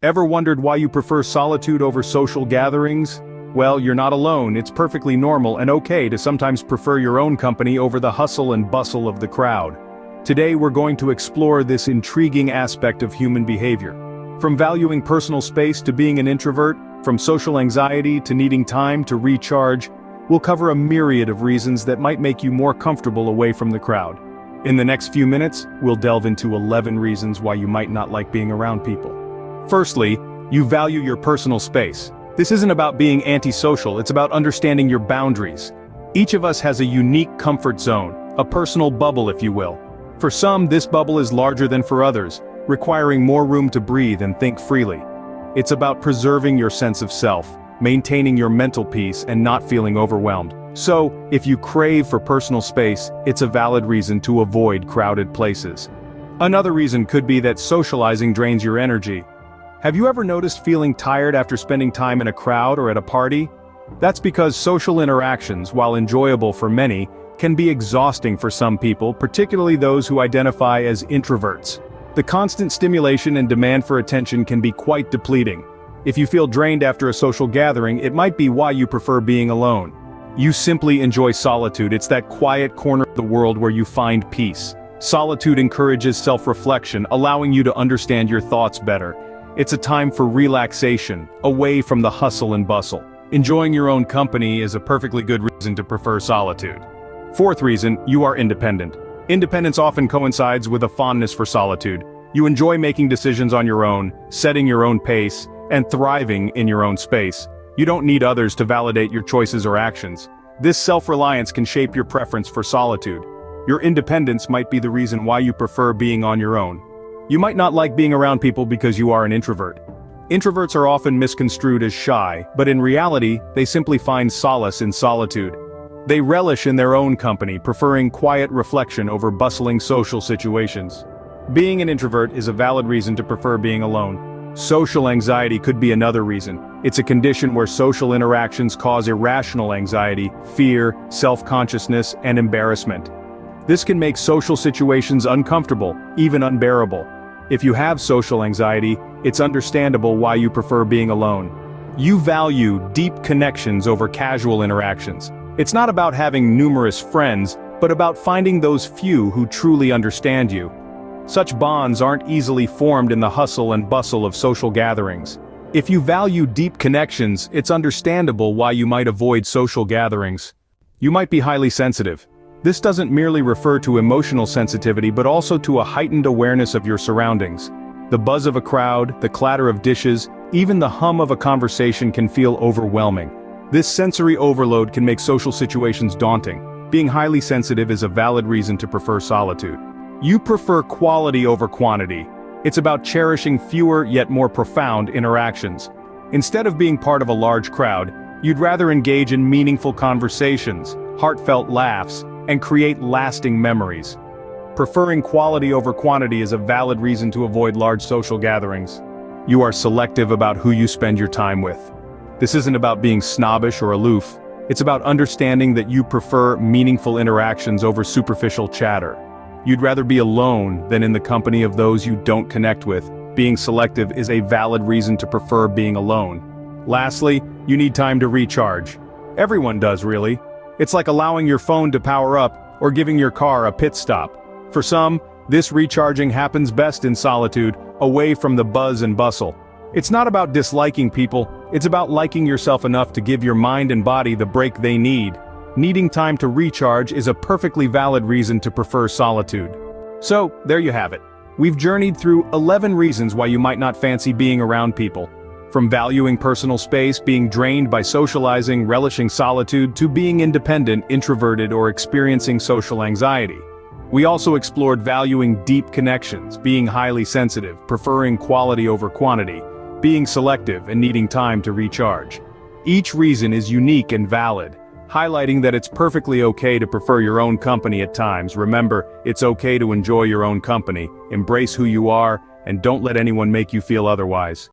Ever wondered why you prefer solitude over social gatherings? Well, you're not alone. It's perfectly normal and okay to sometimes prefer your own company over the hustle and bustle of the crowd. Today we're going to explore this intriguing aspect of human behavior. From valuing personal space to being an introvert, from social anxiety to needing time to recharge, we'll cover a myriad of reasons that might make you more comfortable away from the crowd. In the next few minutes, we'll delve into 11 reasons why you might not like being around people. Firstly, you value your personal space. This isn't about being antisocial, it's about understanding your boundaries. Each of us has a unique comfort zone, a personal bubble if you will. For some, this bubble is larger than for others, requiring more room to breathe and think freely. It's about preserving your sense of self, maintaining your mental peace and not feeling overwhelmed. So, if you crave for personal space, it's a valid reason to avoid crowded places. Another reason could be that socializing drains your energy. Have you ever noticed feeling tired after spending time in a crowd or at a party? That's because social interactions, while enjoyable for many, can be exhausting for some people, particularly those who identify as introverts. The constant stimulation and demand for attention can be quite depleting. If you feel drained after a social gathering, it might be why you prefer being alone. You simply enjoy solitude. It's that quiet corner of the world where you find peace. Solitude encourages self-reflection, allowing you to understand your thoughts better. It's a time for relaxation, away from the hustle and bustle. Enjoying your own company is a perfectly good reason to prefer solitude. Fourth reason, you are independent. Independence often coincides with a fondness for solitude. You enjoy making decisions on your own, setting your own pace, and thriving in your own space. You don't need others to validate your choices or actions. This self-reliance can shape your preference for solitude. Your independence might be the reason why you prefer being on your own. You might not like being around people because you are an introvert. Introverts are often misconstrued as shy, but in reality, they simply find solace in solitude. They relish in their own company, preferring quiet reflection over bustling social situations. Being an introvert is a valid reason to prefer being alone. Social anxiety could be another reason. It's a condition where social interactions cause irrational anxiety, fear, self-consciousness, and embarrassment. This can make social situations uncomfortable, even unbearable. If you have social anxiety, it's understandable why you prefer being alone. You value deep connections over casual interactions. It's not about having numerous friends, but about finding those few who truly understand you. Such bonds aren't easily formed in the hustle and bustle of social gatherings. If you value deep connections, it's understandable why you might avoid social gatherings. You might be highly sensitive. This doesn't merely refer to emotional sensitivity but also to a heightened awareness of your surroundings. The buzz of a crowd, the clatter of dishes, even the hum of a conversation can feel overwhelming. This sensory overload can make social situations daunting. Being highly sensitive is a valid reason to prefer solitude. You prefer quality over quantity. It's about cherishing fewer yet more profound interactions. Instead of being part of a large crowd, you'd rather engage in meaningful conversations, heartfelt laughs, and create lasting memories. Preferring quality over quantity is a valid reason to avoid large social gatherings. You are selective about who you spend your time with. This isn't about being snobbish or aloof. It's about understanding that you prefer meaningful interactions over superficial chatter. You'd rather be alone than in the company of those you don't connect with. Being selective is a valid reason to prefer being alone. Lastly, you need time to recharge. Everyone does, really. It's like allowing your phone to power up or giving your car a pit stop. For some, this recharging happens best in solitude, away from the buzz and bustle. It's not about disliking people, it's about liking yourself enough to give your mind and body the break they need. Needing time to recharge is a perfectly valid reason to prefer solitude. So, there you have it. We've journeyed through 11 reasons why you might not fancy being around people. From valuing personal space, being drained by socializing, relishing solitude, to being independent, introverted, or experiencing social anxiety. We also explored valuing deep connections, being highly sensitive, preferring quality over quantity, being selective, and needing time to recharge. Each reason is unique and valid, highlighting that it's perfectly okay to prefer your own company at times. Remember, it's okay to enjoy your own company, embrace who you are, and don't let anyone make you feel otherwise.